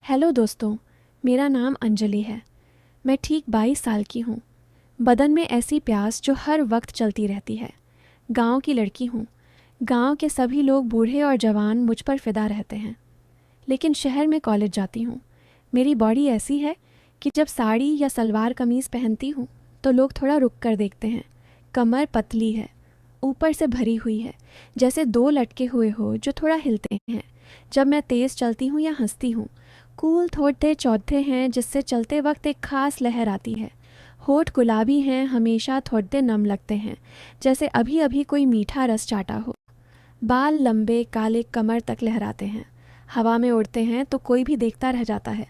Hello दोस्तों, मेरा नाम अंजलि है। मैं ठीक 22 साल की हूँ। बदन में ऐसी प्यास जो हर वक्त चलती रहती है। गांव की लड़की हूँ। गांव के सभी लोग बूढ़े और जवान मुझ पर फिदा रहते हैं। लेकिन शहर में कॉलेज जाती हूँ। मेरी बॉडी ऐसी है कि जब साड़ी या सलवार कमीज़ पहनती हूँ तो लोग थोड़ा रुक कर देखते हैं। कमर पतली है, ऊपर से भरी हुई है, जैसे दो लटके हुए हो जो थोड़ा हिलते हैं जब मैं तेज़ चलती हूँ या हंसती हूँ। कूल थोड़े चौथे हैं जिससे चलते वक्त एक खास लहर आती है। होठ गुलाबी हैं, हमेशा थोड़े नम लगते हैं, जैसे अभी अभी कोई मीठा रस चाटा हो। बाल लंबे काले कमर तक लहराते हैं, हवा में उड़ते हैं तो कोई भी देखता रह जाता है।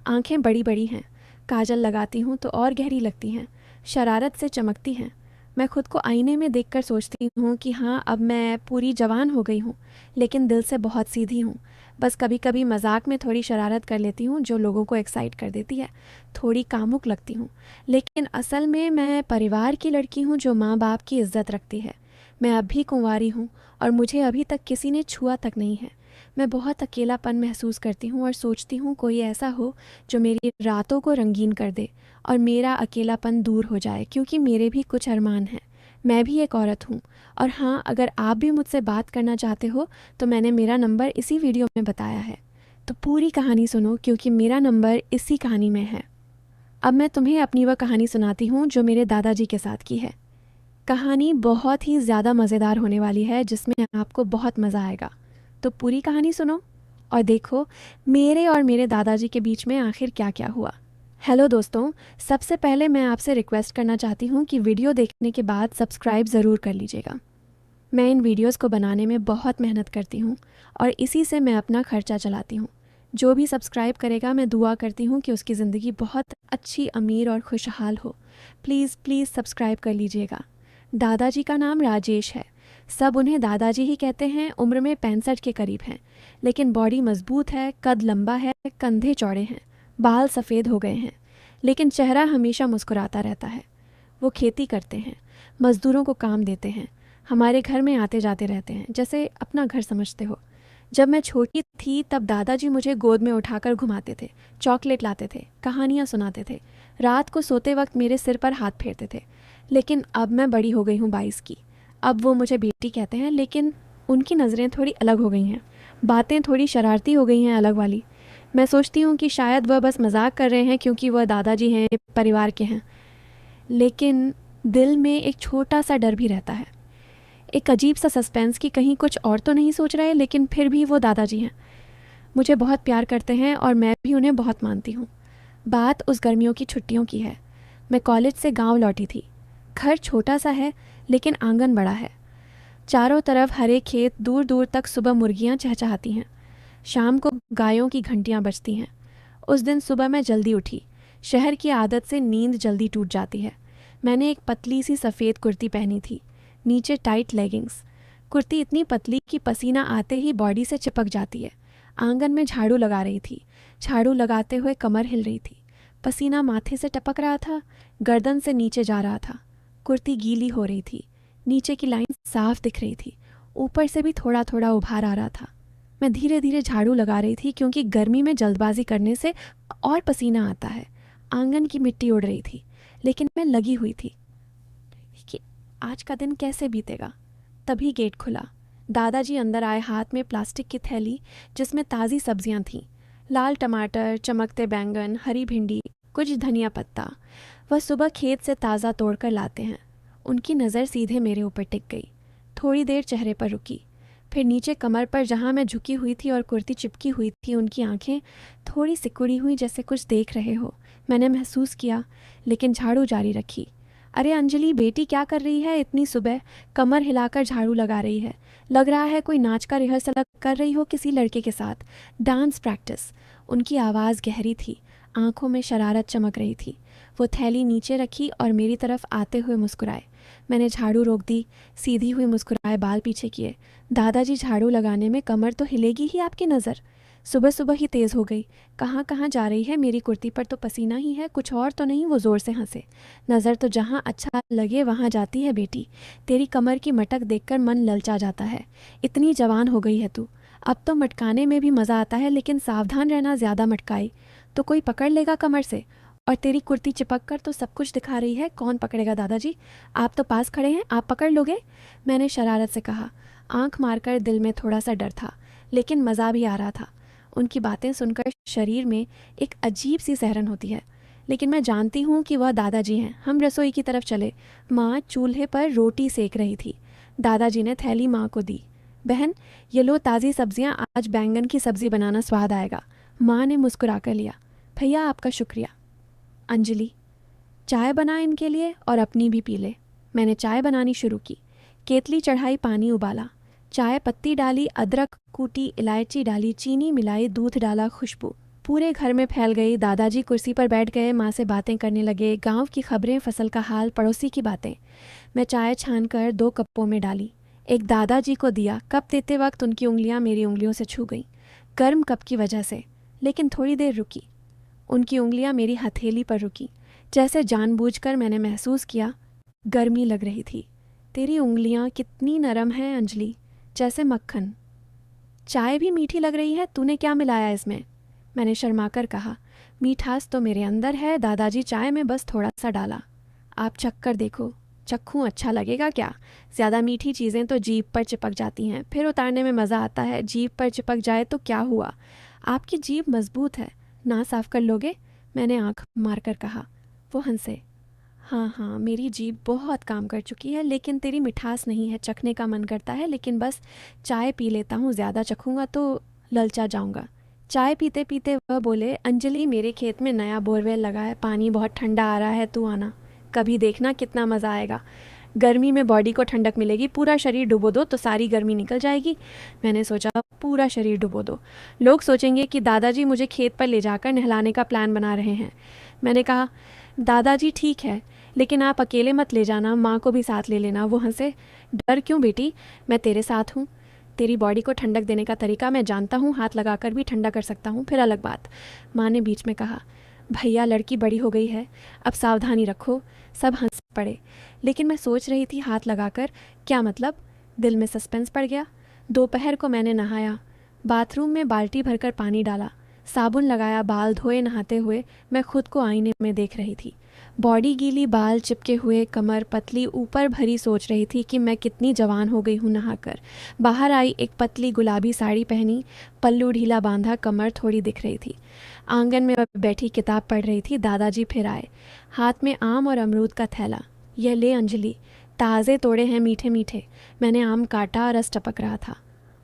आंखें बड़ी बड़ी हैं, काजल लगाती हूँ तो और गहरी लगती हैं, शरारत से चमकती हैं। मैं खुद को आईने में देखकर सोचती हूँ कि हाँ, अब मैं पूरी जवान हो गई हूँ, लेकिन दिल से बहुत सीधी हूँ। बस कभी कभी मजाक में थोड़ी शरारत कर लेती हूँ जो लोगों को एक्साइट कर देती है। थोड़ी कामुक लगती हूँ, लेकिन असल में मैं परिवार की लड़की हूँ जो माँ बाप की इज्जत रखती है। मैं अब भी कुंवारी हूँ और मुझे अभी तक किसी ने छुआ तक नहीं है। मैं बहुत अकेलापन महसूस करती हूँ और सोचती हूँ कोई ऐसा हो जो मेरी रातों को रंगीन कर दे और मेरा अकेलापन दूर हो जाए, क्योंकि मेरे भी कुछ अरमान हैं। मैं भी एक औरत हूँ। और हाँ, अगर आप भी मुझसे बात करना चाहते हो तो मैंने मेरा नंबर इसी वीडियो में बताया है। तो पूरी कहानी सुनो, क्योंकि मेरा नंबर इसी कहानी में है। अब मैं तुम्हें अपनी वह कहानी सुनाती हूँ जो मेरे दादाजी के साथ की है। कहानी बहुत ही ज़्यादा मज़ेदार होने वाली है, जिसमें आपको बहुत मज़ा आएगा। तो पूरी कहानी सुनो और देखो मेरे और मेरे दादाजी के बीच में आखिर क्या क्या हुआ। हेलो दोस्तों, सबसे पहले मैं आपसे रिक्वेस्ट करना चाहती हूँ कि वीडियो देखने के बाद सब्सक्राइब ज़रूर कर लीजिएगा। मैं इन वीडियोस को बनाने में बहुत मेहनत करती हूँ और इसी से मैं अपना खर्चा चलाती हूँ। जो भी सब्सक्राइब करेगा, मैं दुआ करती हूँ कि उसकी ज़िंदगी बहुत अच्छी, अमीर और खुशहाल हो। प्लीज़ प्लीज़ सब्सक्राइब कर लीजिएगा। दादाजी का नाम राजेश है। सब उन्हें दादाजी ही कहते हैं। उम्र में 65 के करीब हैं, लेकिन बॉडी मजबूत है, कद लंबा है, कंधे चौड़े हैं, बाल सफ़ेद हो गए हैं, लेकिन चेहरा हमेशा मुस्कुराता रहता है। वो खेती करते हैं, मज़दूरों को काम देते हैं, हमारे घर में आते जाते रहते हैं, जैसे अपना घर समझते हो। जब मैं छोटी थी तब दादाजी मुझे गोद में उठाकर घुमाते थे, चॉकलेट लाते थे, कहानियाँ सुनाते थे, रात को सोते वक्त मेरे सिर पर हाथ फेरते थे। लेकिन अब मैं बड़ी हो गई हूँ, 22 की। अब वो मुझे बेटी कहते हैं, लेकिन उनकी नज़रें थोड़ी अलग हो गई हैं, बातें थोड़ी शरारती हो गई हैं, अलग वाली। मैं सोचती हूँ कि शायद वह बस मजाक कर रहे हैं क्योंकि वह दादाजी हैं, परिवार के हैं। लेकिन दिल में एक छोटा सा डर भी रहता है, एक अजीब सा सस्पेंस कि कहीं कुछ और तो नहीं सोच रहे, लेकिन फिर भी वो दादाजी हैं, मुझे बहुत प्यार करते हैं और मैं भी उन्हें बहुत मानती हूँ। बात उस गर्मियों की छुट्टियों की है। मैं कॉलेज से गांव लौटी थी। घर छोटा सा है, लेकिन आंगन बड़ा है। चारों तरफ हरे खेत, दूर दूर तक सुबह मुर्गियाँ चहचहाती हैं, शाम को गायों की घंटियाँ बजती हैं। उस दिन सुबह मैं जल्दी उठी। शहर की आदत से नींद जल्दी टूट जाती है। मैंने एक पतली सी सफ़ेद कुर्ती पहनी थी, नीचे टाइट लेगिंग्स। कुर्ती इतनी पतली कि पसीना आते ही बॉडी से चिपक जाती है। आंगन में झाड़ू लगा रही थी। झाड़ू लगाते हुए कमर हिल रही थी। पसीना माथे से टपक रहा था, गर्दन से नीचे जा रहा था। कुर्ती गीली हो रही थी, नीचे की लाइन साफ दिख रही थी, ऊपर से भी थोड़ा थोड़ा उभार आ रहा था। मैं धीरे धीरे झाड़ू लगा रही थी, क्योंकि गर्मी में जल्दबाजी करने से और पसीना आता है। आंगन की मिट्टी उड़ रही थी, लेकिन मैं लगी हुई थी कि आज का दिन कैसे बीतेगा। तभी गेट खुला। दादाजी अंदर आए, हाथ में प्लास्टिक की थैली जिसमें ताज़ी सब्जियां थीं, लाल टमाटर, चमकते बैंगन, हरी भिंडी, कुछ धनिया पत्ता। वह सुबह खेत से ताज़ा तोड़कर लाते हैं। उनकी नज़र सीधे मेरे ऊपर टिक गई। थोड़ी देर चेहरे पर रुकी, फिर नीचे कमर पर जहाँ मैं झुकी हुई थी और कुर्ती चिपकी हुई थी। उनकी आंखें थोड़ी सिकुड़ी हुई, जैसे कुछ देख रहे हो। मैंने महसूस किया, लेकिन झाड़ू जारी रखी। अरे अंजलि, बेटी क्या कर रही है इतनी सुबह? कमर हिलाकर झाड़ू लगा रही है। लग रहा है कोई नाच का रिहर्सल कर रही हो किसी लड़के के साथ, डांस प्रैक्टिस। उनकी आवाज़ गहरी थी, आंखों में शरारत चमक रही थी। वो थैली नीचे रखी और मेरी तरफ आते हुए मुस्कुराए। मैंने झाड़ू रोक दी, सीधी हुई मुस्कुराए, बाल पीछे किए। दादाजी, झाड़ू लगाने में कमर तो हिलेगी ही आपकी नज़र। सुबह सुबह ही तेज़ हो गई। कहाँ कहाँ जा रही है? मेरी कुर्ती पर तो पसीना ही है, कुछ और तो नहीं। वो ज़ोर से हंसे। नज़र तो जहाँ अच्छा लगे वहाँ जाती है बेटी। तेरी कमर की मटक देखकर मन ललचा जाता है। इतनी जवान हो गई है तू। अब तो मटकाने में भी मज़ा आता है, लेकिन सावधान रहना, ज़्यादा मटकाई तो कोई पकड़ लेगा कमर से। और तेरी कुर्ती चिपक कर तो सब कुछ दिखा रही है, कौन पकड़ेगा दादाजी? आप तो पास खड़े हैं, आप पकड़ लोगे? मैंने शरारत से कहा। आंख मारकर दिल में थोड़ा सा डर था, लेकिन मज़ा भी आ रहा था। उनकी बातें सुनकर शरीर में एक अजीब सी सहरन होती है, लेकिन मैं जानती हूँ कि वह दादाजी हैं। हम रसोई की तरफ चले। माँ चूल्हे पर रोटी सेक रही थी। दादाजी ने थैली माँ को दी। बहन, ये लो ताज़ी सब्जियाँ, आज बैंगन की सब्ज़ी बनाना, स्वाद आएगा। माँ ने मुस्कुरा कर लिया। भैया आपका शुक्रिया। अंजलि, चाय बना इनके लिए और अपनी भी पी ले। मैंने चाय बनानी शुरू की। केतली चढ़ाई, पानी उबाला, चाय पत्ती डाली, अदरक कूटी, इलायची डाली, चीनी मिलाई, दूध डाला, खुशबू पूरे घर में फैल गई। दादाजी कुर्सी पर बैठ गए, माँ से बातें करने लगे, गांव की खबरें, फसल का हाल, पड़ोसी की बातें। मैं चाय छानकर 2 कपों में डाली, एक दादाजी को दिया। कप देते वक्त उनकी उंगलियां मेरी उंगलियों से छू गईं, गर्म कप की वजह से, लेकिन थोड़ी देर रुकी। उनकी उंगलियां मेरी हथेली पर रुकी, जैसे जानबूझकर। मैंने महसूस किया गर्मी लग रही थी। तेरी उंगलियां कितनी नरम हैं अंजलि, जैसे मक्खन। चाय भी मीठी लग रही है, तूने क्या मिलाया इसमें? मैंने शर्माकर कहा। मीठास तो मेरे अंदर है दादाजी, चाय में बस थोड़ा सा डाला। आप चख कर देखो। चखूँ, अच्छा लगेगा क्या? ज़्यादा मीठी चीज़ें तो जीभ पर चिपक जाती हैं, फिर उतारने में मज़ा आता है। जीभ पर चिपक जाए तो क्या हुआ? आपकी जीभ मजबूत है, ना साफ कर लोगे? मैंने आंख मारकर कहा। वो हंसे। हाँ हाँ, मेरी जीभ बहुत काम कर चुकी है, लेकिन तेरी मिठास नहीं है। चखने का मन करता है, लेकिन बस चाय पी लेता हूँ, ज़्यादा चखूँगा तो ललचा जाऊँगा। चाय पीते पीते वह बोले, अंजलि मेरे खेत में नया बोरवेल लगा है, पानी बहुत ठंडा आ रहा है, तू आना कभी, देखना कितना मज़ा आएगा। गर्मी में बॉडी को ठंडक मिलेगी, पूरा शरीर डुबो दो तो सारी गर्मी निकल जाएगी। मैंने सोचा, पूरा शरीर डुबो दो, लोग सोचेंगे कि दादाजी मुझे खेत पर ले जाकर नहलाने का प्लान बना रहे हैं। मैंने कहा, दादाजी ठीक है, लेकिन आप अकेले मत ले जाना, माँ को भी साथ ले लेना। वो हंसे। डर क्यों बेटी, मैं तेरे साथ हूँ। तेरी बॉडी को ठंडक देने का तरीका मैं जानता हूँ, हाथ लगाकर भी ठंडा कर सकता हूँ, फिर अलग बात। माँ ने बीच में कहा। भैया, लड़की बड़ी हो गई है, अब सावधानी रखो। सब हंस पड़े, लेकिन मैं सोच रही थी, हाथ लगाकर क्या मतलब? दिल में सस्पेंस पड़ गया। दोपहर को मैंने नहाया, बाथरूम में बाल्टी भरकर पानी डाला, साबुन लगाया, बाल धोए। नहाते हुए मैं खुद को आईने में देख रही थी। बॉडी गीली, बाल चिपके हुए, कमर पतली, ऊपर भरी। सोच रही थी कि मैं कितनी जवान हो गई हूँ नहाकर। बाहर आई, एक पतली गुलाबी साड़ी पहनी, पल्लू ढीला बांधा, कमर थोड़ी दिख रही थी। आंगन में बैठी किताब पढ़ रही थी। दादाजी फिर आए, हाथ में आम और अमरूद का थैला। यह ले अंजलि, ताज़े तोड़े हैं, मीठे मीठे। मैंने आम काटा, रस टपक रहा था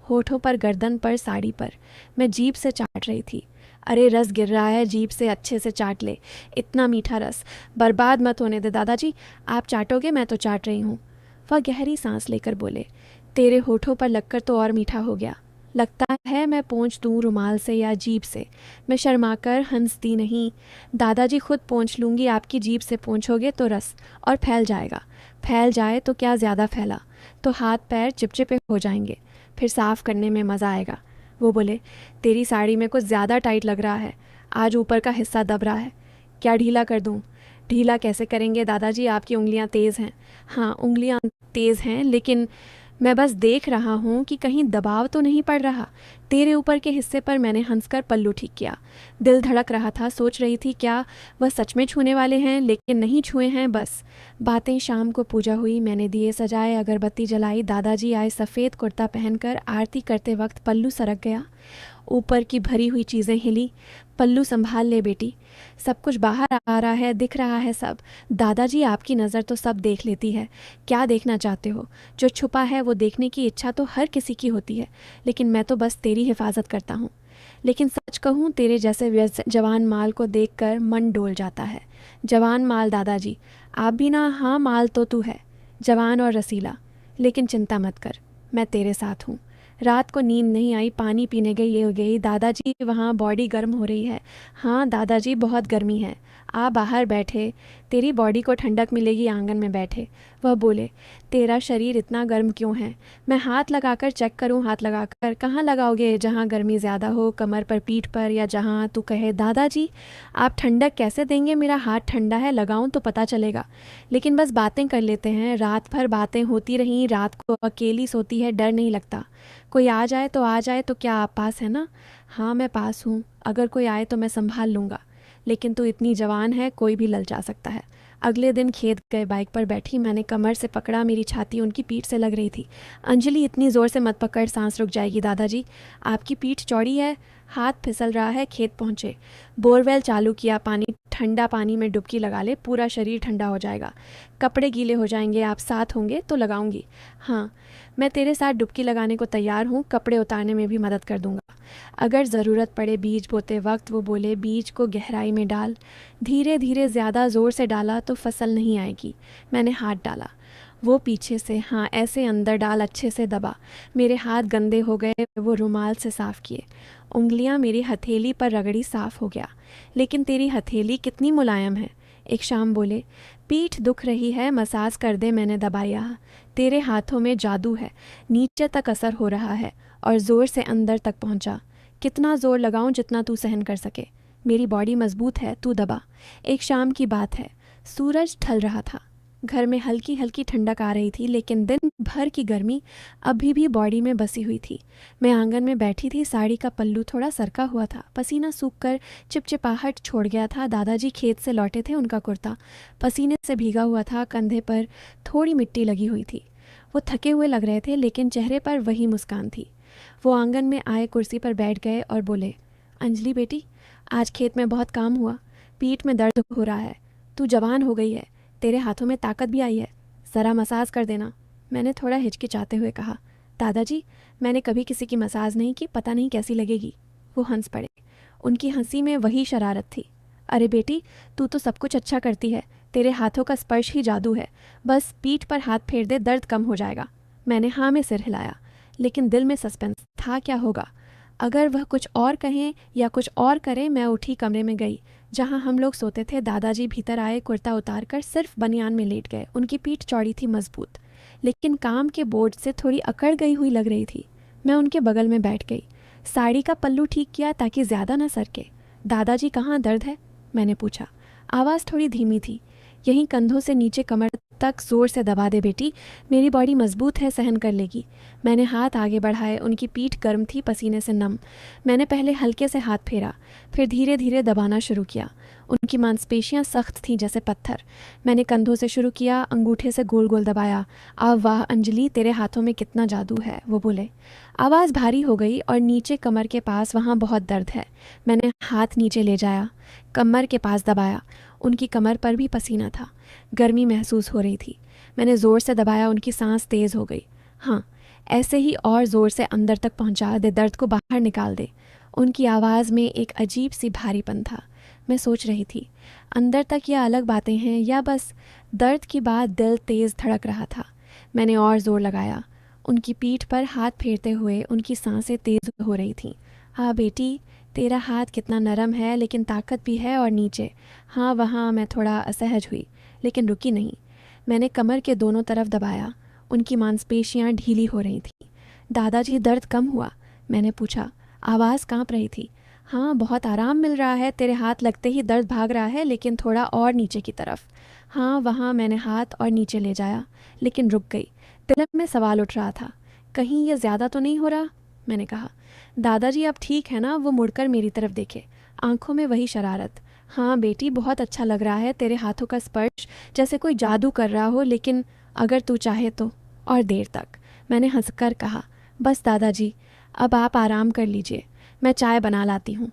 होठों पर, गर्दन पर, साड़ी पर। मैं जीभ से चाट रही थी। अरे रस गिर रहा है, जीभ से अच्छे से चाट ले, इतना मीठा रस बर्बाद मत होने दे दादाजी। आप चाटोगे, मैं तो चाट रही हूँ। वह गहरी सांस लेकर बोले, तेरे होठों पर लगकर तो और मीठा हो गया। लगता है मैं पोंछ दूँ रुमाल से या जीभ से? मैं शर्माकर हंसती नहीं। दादाजी खुद पोंछ लूँगी, आपकी जीभ से पोंछोगे तो रस और फैल जाएगा। फैल जाए तो क्या, ज़्यादा फैला तो हाथ पैर चिपचिपे हो जाएंगे, फिर साफ़ करने में मज़ा आएगा। वो बोले, तेरी साड़ी में कुछ ज़्यादा टाइट लग रहा है, आज ऊपर का हिस्सा दब रहा है, क्या ढीला कर दूँ? ढीला कैसे करेंगे दादाजी, आपकी उंगलियां तेज़ हैं। हाँ, उंगलियां तेज़ हैं, लेकिन मैं बस देख रहा हूँ कि कहीं दबाव तो नहीं पड़ रहा। तेरे ऊपर के हिस्से पर मैंने हंसकर पल्लू ठीक किया। दिल धड़क रहा था, सोच रही थी क्या वह सच में छूने वाले हैं, लेकिन नहीं छुए हैं बस। बातें। शाम को पूजा हुई, मैंने दिए सजाए, अगरबत्ती जलाई। दादाजी आए, सफ़ेद कुर्ता पहनकर। आरती करते वक्त पल्लू सरक गया, ऊपर की भरी हुई चीज़ें हिली। पल्लू संभाल ले बेटी, सब कुछ बाहर आ रहा है, दिख रहा है सब। दादाजी, आपकी नज़र तो सब देख लेती है, क्या देखना चाहते हो? जो छुपा है वो देखने की इच्छा तो हर किसी की होती है, लेकिन मैं तो बस तेरी हिफाजत करता हूँ। लेकिन सच कहूँ, तेरे जैसे जवान माल को देखकर मन डोल जाता है। जवान माल दादाजी, आप भी ना? हाँ, माल तो तू है, जवान और रसीला। लेकिन चिंता मत कर, मैं तेरे साथ हूँ। रात को नींद नहीं आई, पानी पीने गई दादाजी, वहाँ बॉडी गर्म हो रही है। हाँ दादाजी, बहुत गर्मी है, आ बाहर बैठे, तेरी बॉडी को ठंडक मिलेगी आंगन में बैठे। वह बोले, तेरा शरीर इतना गर्म क्यों है? मैं हाथ लगाकर चेक करूं? हाथ लगाकर कहाँ लगाओगे? जहाँ गर्मी ज़्यादा हो, कमर पर, पीठ पर, या जहाँ तू कहे दादाजी आप ठंडक कैसे देंगे? मेरा हाथ ठंडा है, लगाऊं तो पता चलेगा। लेकिन बस बातें कर लेते हैं, रात भर बातें होती रहीं, रात को अकेली सोती है, डर नहीं लगता। कोई आ जाए तो आ जाए, तो क्या आप पास है ना? हाँ मैं पास हूँ, अगर कोई आए तो मैं संभाल लूँगा। लेकिन तू इतनी जवान है, कोई भी ललचा सकता है। अगले दिन खेत गए, बाइक पर बैठी, मैंने कमर से पकड़ा, मेरी छाती उनकी पीठ से लग रही थी। अंजलि इतनी ज़ोर से मत पकड़, सांस रुक जाएगी। दादाजी आपकी पीठ चौड़ी है, हाथ फिसल रहा है। खेत पहुँचे, बोरवेल चालू किया, पानी ठंडा पानी में डुबकी लगा ले, पूरा शरीर ठंडा हो जाएगा। कपड़े गीले हो जाएंगे, आप साथ होंगे तो लगाऊंगी। हाँ मैं तेरे साथ डुबकी लगाने को तैयार हूँ, कपड़े उतारने में भी मदद कर दूंगा अगर ज़रूरत पड़े। बीज बोते वक्त वो बोले, बीज को गहराई में डाल। धीरे धीरे, ज़्यादा ज़ोर से डाला तो फसल नहीं आएगी। मैंने हाथ डाला, वो पीछे से, हाँ ऐसे अंदर डाल, अच्छे से दबा। मेरे हाथ गंदे हो गए, वो रुमाल से साफ़ किए। उंगलियां मेरी हथेली पर रगड़ी, साफ़ हो गया। लेकिन तेरी हथेली कितनी मुलायम है। एक शाम बोले, पीठ दुख रही है, मसाज कर दे। मैंने दबाया। तेरे हाथों में जादू है, नीचे तक असर हो रहा है और ज़ोर से अंदर तक पहुंचा। कितना ज़ोर लगाऊं? जितना तू सहन कर सके। मेरी बॉडी मजबूत है, तू दबा। एक शाम की बात है, सूरज ढल रहा था, घर में हल्की हल्की ठंडक आ रही थी, लेकिन दिन भर की गर्मी अभी भी बॉडी में बसी हुई थी। मैं आंगन में बैठी थी, साड़ी का पल्लू थोड़ा सरका हुआ था, पसीना सूखकर चिपचिपाहट छोड़ गया था। दादाजी खेत से लौटे थे, उनका कुर्ता पसीने से भीगा हुआ था, कंधे पर थोड़ी मिट्टी लगी हुई थी। वो थके हुए लग रहे थे, लेकिन चेहरे पर वही मुस्कान थी। वो आंगन में आए, कुर्सी पर बैठ गए और बोले, अंजलि बेटी, आज खेत में बहुत काम हुआ, पीठ में दर्द हो रहा है, तू जवान हो गई है, तेरे हाथों में ताकत भी आई है, ज़रा मसाज कर देना। मैंने थोड़ा हिचकिचाते हुए कहा, दादाजी मैंने कभी किसी की मसाज नहीं की, पता नहीं कैसी लगेगी। वो हंस पड़े, उनकी हंसी में वही शरारत थी। अरे बेटी, तू तो सब कुछ अच्छा करती है, तेरे हाथों का स्पर्श ही जादू है, बस पीठ पर हाथ फेर दे, दर्द कम हो जाएगा। मैंने हाँ में सिर हिलाया, लेकिन दिल में सस्पेंस था, क्या होगा अगर वह कुछ और कहें या कुछ और करें। मैं उठी, कमरे में गई जहां हम लोग सोते थे। दादाजी भीतर आए, कुर्ता उतारकर सिर्फ बनियान में लेट गए। उनकी पीठ चौड़ी थी, मजबूत, लेकिन काम के बोझ से थोड़ी अकड़ गई हुई लग रही थी। मैं उनके बगल में बैठ गई, साड़ी का पल्लू ठीक किया ताकि ज़्यादा न सरके। दादाजी कहाँ दर्द है? मैंने पूछा। आवाज़ थोड़ी धीमी थी, यहीं कंधों से नीचे कमर तक, ज़ोर से दबा दे बेटी, मेरी बॉडी मजबूत है, सहन कर लेगी। मैंने हाथ आगे बढ़ाए, उनकी पीठ गर्म थी, पसीने से नम। मैंने पहले हल्के से हाथ फेरा, फिर धीरे धीरे दबाना शुरू किया। उनकी मांसपेशियां सख्त थीं जैसे पत्थर। मैंने कंधों से शुरू किया, अंगूठे से गोल गोल दबाया। वाह अंजलि, तेरे हाथों में कितना जादू है, वो बोले। आवाज़ भारी हो गई और नीचे कमर के पास, वहाँ बहुत दर्द है। मैंने हाथ नीचे ले जाया, कमर के पास दबाया। उनकी कमर पर भी पसीना था, गर्मी महसूस हो रही थी। मैंने ज़ोर से दबाया, उनकी सांस तेज़ हो गई। हाँ ऐसे ही, और ज़ोर से अंदर तक पहुंचा दे, दर्द को बाहर निकाल दे। उनकी आवाज़ में एक अजीब सी भारीपन था। मैं सोच रही थी, अंदर तक यह अलग बातें हैं या बस दर्द की बात? दिल तेज़ धड़क रहा था। मैंने और ज़ोर लगाया, उनकी पीठ पर हाथ फेरते हुए। उनकी सांसें तेज़ हो रही थीं। हाँ बेटी, तेरा हाथ कितना नरम है, लेकिन ताकत भी है। और नीचे, हाँ वहाँ। मैं थोड़ा असहज हुई, लेकिन रुकी नहीं। मैंने कमर के दोनों तरफ दबाया, उनकी मांसपेशियाँ ढीली हो रही थीं। दादाजी दर्द कम हुआ? मैंने पूछा। आवाज़ कांप रही थी। हाँ बहुत आराम मिल रहा है, तेरे हाथ लगते ही दर्द भाग रहा है, लेकिन थोड़ा और नीचे की तरफ। हाँ वहाँ। मैंने हाथ और नीचे ले जाया, लेकिन रुक गई। दिल में सवाल उठ रहा था, कहीं ये ज़्यादा तो नहीं हो रहा? मैंने कहा, दादाजी अब ठीक है ना? वो मुड़कर मेरी तरफ देखे, आंखों में वही शरारत। हाँ बेटी, बहुत अच्छा लग रहा है, तेरे हाथों का स्पर्श जैसे कोई जादू कर रहा हो, लेकिन अगर तू चाहे तो और देर तक। मैंने हंसकर कहा, बस दादाजी अब आप आराम कर लीजिए, मैं चाय बना लाती हूँ।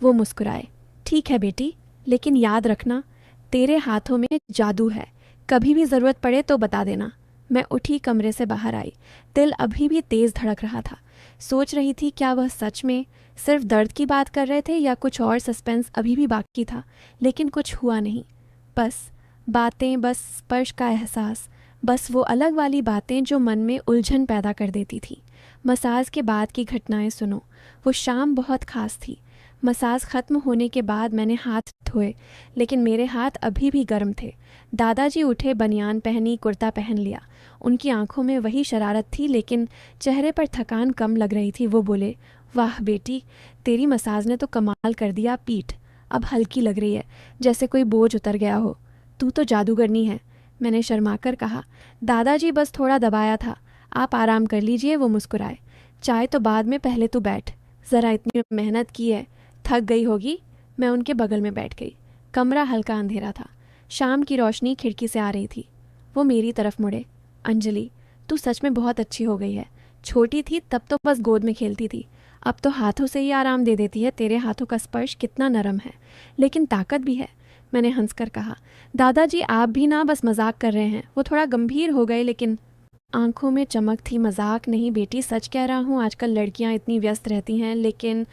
वो मुस्कुराए, ठीक है बेटी, लेकिन याद रखना तेरे हाथों में जादू है, कभी भी ज़रूरत पड़े तो बता देना। मैं उठी, कमरे से बाहर आई। दिल अभी भी तेज़ धड़क रहा था। सोच रही थी, क्या वह सच में सिर्फ दर्द की बात कर रहे थे या कुछ और सस्पेंस अभी भी बाकी था? लेकिन कुछ हुआ नहीं, बस बातें, बस स्पर्श का एहसास, बस वो अलग वाली बातें जो मन में उलझन पैदा कर देती थी। मसाज के बाद की घटनाएं सुनो। वो शाम बहुत ख़ास थी। मसाज ख़त्म होने के बाद मैंने हाथ धोए, लेकिन मेरे हाथ अभी भी गर्म थे। दादाजी उठे, बनियान पहनी, कुर्ता पहन लिया। उनकी आंखों में वही शरारत थी, लेकिन चेहरे पर थकान कम लग रही थी। वो बोले, वाह बेटी, तेरी मसाज ने तो कमाल कर दिया। पीठ अब हल्की लग रही है, जैसे कोई बोझ उतर गया हो। तू तो जादूगरनी है। मैंने शर्माकर कहा। दादाजी बस थोड़ा दबाया था, आप आराम कर लीजिए। वो मुस्कुराए। चाय तो बाद में, पहले तू बैठ। ज़रा इतनी मेहनत की है, थक गई होगी। मैं उनके बगल में बैठ गई। कमरा हल्का अंधेरा था, शाम की रोशनी खिड़की से आ रही थी। वो मेरी तरफ मुड़े। अंजलि, तू सच में बहुत अच्छी हो गई है। छोटी थी तब तो बस गोद में खेलती थी, अब तो हाथों से ही आराम दे देती है। तेरे हाथों का स्पर्श कितना नरम है, लेकिन ताकत भी है। मैंने हंसकर कहा। दादाजी आप भी ना बस मजाक कर रहे हैं। वो थोड़ा गंभीर हो गए, लेकिन आंखों में चमक थी। मजाक नहीं बेटी, सच कह रहा हूँ। आजकल लड़कियाँ इतनी व्यस्त रहती हैं, लेकिन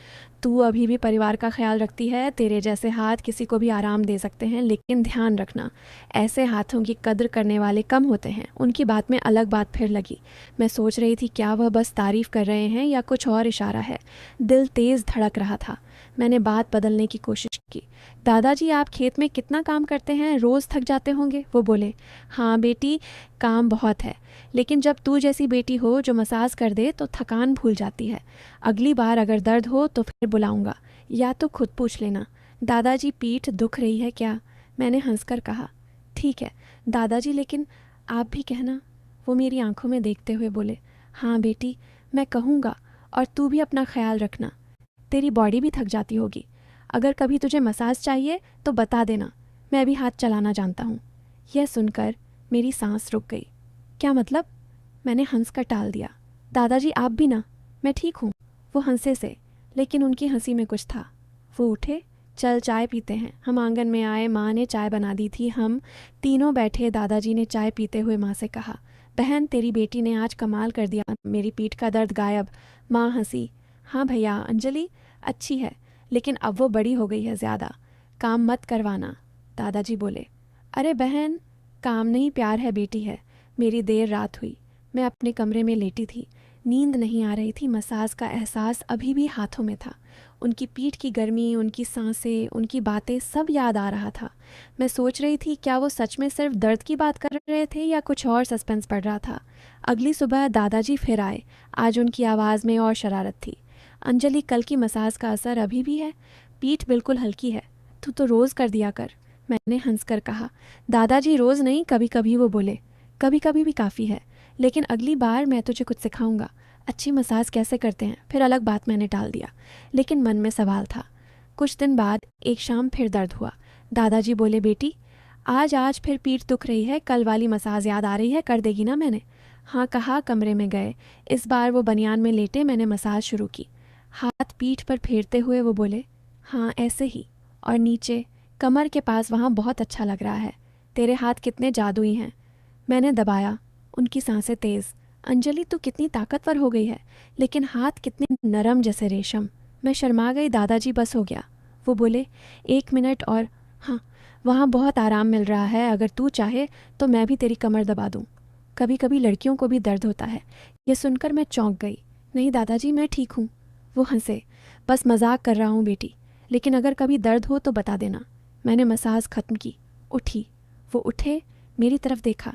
तू अभी भी परिवार का ख्याल रखती है। तेरे जैसे हाथ किसी को भी आराम दे सकते हैं, लेकिन ध्यान रखना, ऐसे हाथों की कद्र करने वाले कम होते हैं। उनकी बात में अलग बात फिर लगी। मैं सोच रही थी, क्या वह बस तारीफ कर रहे हैं या कुछ और इशारा है। दिल तेज़ धड़क रहा था। मैंने बात बदलने की कोशिश की। दादाजी आप खेत में कितना काम करते हैं, रोज़ थक जाते होंगे। वो बोले, हाँ बेटी, काम बहुत है, लेकिन जब तू जैसी बेटी हो जो मसाज कर दे तो थकान भूल जाती है। अगली बार अगर दर्द हो तो फिर बुलाऊंगा, या तो खुद पूछ लेना। दादाजी पीठ दुख रही है क्या? मैंने हंसकर कहा। ठीक है दादाजी, लेकिन आप भी कहना। वो मेरी आंखों में देखते हुए बोले, हाँ बेटी, मैं कहूँगा, और तू भी अपना ख्याल रखना। तेरी बॉडी भी थक जाती होगी। अगर कभी तुझे मसाज चाहिए तो बता देना, मैं भी हाथ चलाना जानता हूँ। यह सुनकर मेरी सांस रुक गई। क्या मतलब? मैंने हंस कर टाल दिया। दादाजी आप भी ना, मैं ठीक हूँ। वो हंसे से, लेकिन उनकी हंसी में कुछ था। वो उठे, चल चाय पीते हैं। हम आंगन में आए, माँ ने चाय बना दी थी। हम तीनों बैठे। दादाजी ने चाय पीते हुए माँ से कहा, बहन तेरी बेटी ने आज कमाल कर दिया, मेरी पीठ का दर्द गायब। माँ हंसी। हाँ भैया, अंजलि अच्छी है, लेकिन अब वो बड़ी हो गई है, ज़्यादा काम मत करवाना। दादाजी बोले, अरे बहन, काम नहीं प्यार है, बेटी है। मेरी देर रात हुई, मैं अपने कमरे में लेटी थी, नींद नहीं आ रही थी। मसाज का एहसास अभी भी हाथों में था। उनकी पीठ की गर्मी, उनकी सांसें, उनकी बातें, सब याद आ रहा था। मैं सोच रही थी, क्या वो सच में सिर्फ दर्द की बात कर रहे थे या कुछ और सस्पेंस पड़ रहा था। अगली सुबह दादाजी फिर आए। आज उनकी आवाज़ में और शरारत थी। अंजलि, कल की मसाज का असर अभी भी है? पीठ बिल्कुल हल्की है, तू तो रोज़ कर दिया कर। मैंने हंसकर कहा। दादाजी रोज़ नहीं, कभी कभी। वो बोले, कभी कभी भी काफ़ी है, लेकिन अगली बार मैं तुझे कुछ सिखाऊंगा, अच्छी मसाज कैसे करते हैं। फिर अलग बात मैंने टाल दिया, लेकिन मन में सवाल था। कुछ दिन बाद एक शाम फिर दर्द हुआ। दादाजी बोले, बेटी आज आज फिर पीठ दुख रही है, कल वाली मसाज याद आ रही है, कर देगी ना? मैंने हाँ कहा। कमरे में गए। इस बार वो बनियान में लेटे। मैंने मसाज शुरू की। हाथ पीठ पर फेरते हुए वो बोले, हाँ ऐसे ही, और नीचे कमर के पास, वहाँ बहुत अच्छा लग रहा है। तेरे हाथ कितने जादुई हैं। मैंने दबाया। उनकी सांसें तेज़। अंजलि तू कितनी ताकतवर हो गई है, लेकिन हाथ कितने नरम, जैसे रेशम। मैं शर्मा गई। दादाजी बस हो गया। वो बोले, 1 मिनट और। हाँ, वहाँ बहुत आराम मिल रहा है, अगर तू चाहे तो मैं भी तेरी कमर दबा दूँ। कभी कभी लड़कियों को भी दर्द होता है। यह सुनकर मैं चौंक गई। नहीं दादाजी, मैं ठीक हूँ। वो हंसे। बस मजाक कर रहा हूँ बेटी, लेकिन अगर कभी दर्द हो तो बता देना। मैंने मसाज ख़त्म की, उठी। वो उठे, मेरी तरफ देखा।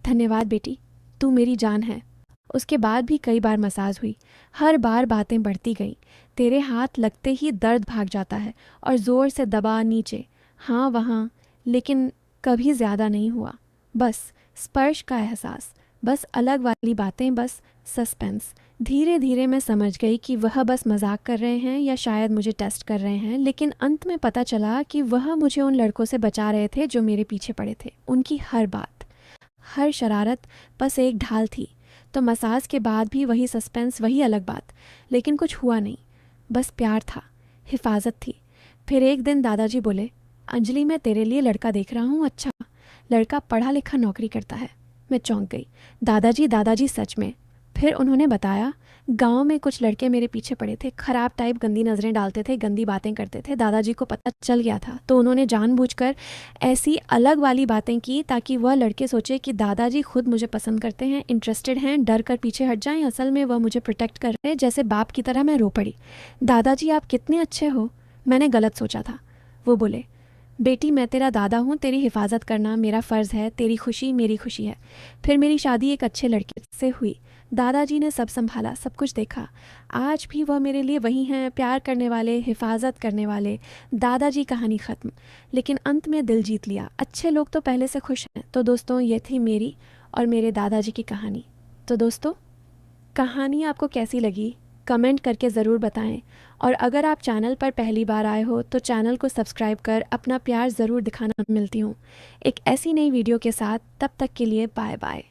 धन्यवाद बेटी, तू मेरी जान है। उसके बाद भी कई बार मसाज हुई। हर बार बातें बढ़ती गईं। तेरे हाथ लगते ही दर्द भाग जाता है, और ज़ोर से दबा नीचे, हाँ वहाँ, लेकिन कभी ज़्यादा नहीं हुआ। बस स्पर्श का एहसास, बस अलग वाली बातें, बस सस्पेंस। धीरे धीरे मैं समझ गई कि वह बस मजाक कर रहे हैं या शायद मुझे टेस्ट कर रहे हैं, लेकिन अंत में पता चला कि वह मुझे उन लड़कों से बचा रहे थे जो मेरे पीछे पड़े थे। उनकी हर बात, हर शरारत बस एक ढाल थी। तो मसाज के बाद भी वही सस्पेंस, वही अलग बात, लेकिन कुछ हुआ नहीं। बस प्यार था, हिफाजत थी। फिर एक दिन दादाजी बोले, अंजलि मैं तेरे लिए लड़का देख रहा हूँ। अच्छा, लड़का पढ़ा लिखा नौकरी करता है। मैं चौंक गई। दादाजी सच में? फिर उन्होंने बताया, गांव में कुछ लड़के मेरे पीछे पड़े थे, खराब टाइप, गंदी नज़रें डालते थे, गंदी बातें करते थे। दादाजी को पता चल गया था, तो उन्होंने जानबूझकर ऐसी अलग वाली बातें की ताकि वह लड़के सोचे कि दादाजी खुद मुझे पसंद करते हैं, इंटरेस्टेड हैं, डर कर पीछे हट जाएं। असल में वह मुझे प्रोटेक्ट कर रहे, जैसे बाप की तरह। मैं रो पड़ी। दादाजी आप कितने अच्छे हो। मैंने गलत सोचा था। वो बोले, बेटी मैं तेरा दादा हूँ, तेरी हिफाजत करना मेरा फ़र्ज़ है, तेरी खुशी मेरी खुशी है। फिर मेरी शादी एक अच्छे लड़के से हुई। दादाजी ने सब संभाला, सब कुछ देखा। आज भी वह मेरे लिए वही हैं, प्यार करने वाले, हिफाजत करने वाले। दादाजी कहानी ख़त्म, लेकिन अंत में दिल जीत लिया। अच्छे लोग तो पहले से खुश हैं। तो दोस्तों, ये थी मेरी और मेरे दादाजी की कहानी। तो दोस्तों, कहानी आपको कैसी लगी कमेंट करके ज़रूर बताएं। और अगर आप चैनल पर पहली बार आए हो तो चैनल को सब्सक्राइब कर अपना प्यार ज़रूर दिखाना। मिलती हूँ एक ऐसी नई वीडियो के साथ, तब तक के लिए बाय बाय।